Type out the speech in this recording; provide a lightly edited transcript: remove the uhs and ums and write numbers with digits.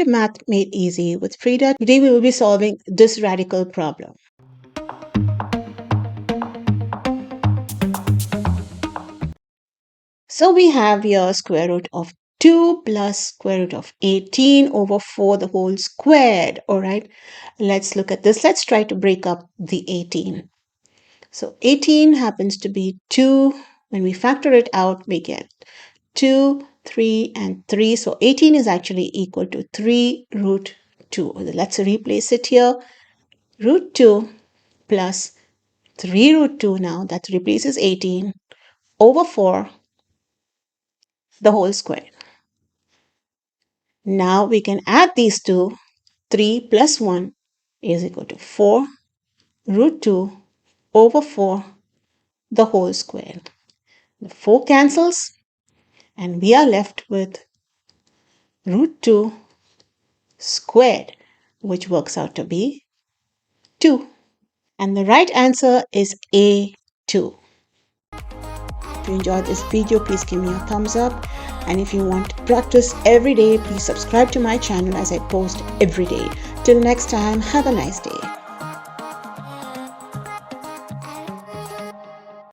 to Math Made Easy with Frida. Today we will be solving this radical problem. So we have here square root of 2 plus square root of 18 over 4 the whole squared. All right, let's look at this. Let's try to break up the 18. So 18 happens to be 2. When we factor it out, we get 2, 3, and 3. So 18 is actually equal to 3 root 2. Let's replace it here. Root 2 plus 3 root 2 now. That replaces 18 over 4 the whole square. Now we can add these two. 3 plus 1 is equal to 4 root 2 over 4 the whole square. The 4 cancels and we are left with root 2 squared, which works out to be 2. And the right answer is A2. If you enjoyed this video, please give me a thumbs up. And if you want to practice every day, please subscribe to my channel as I post every day. Till next time, have a nice day.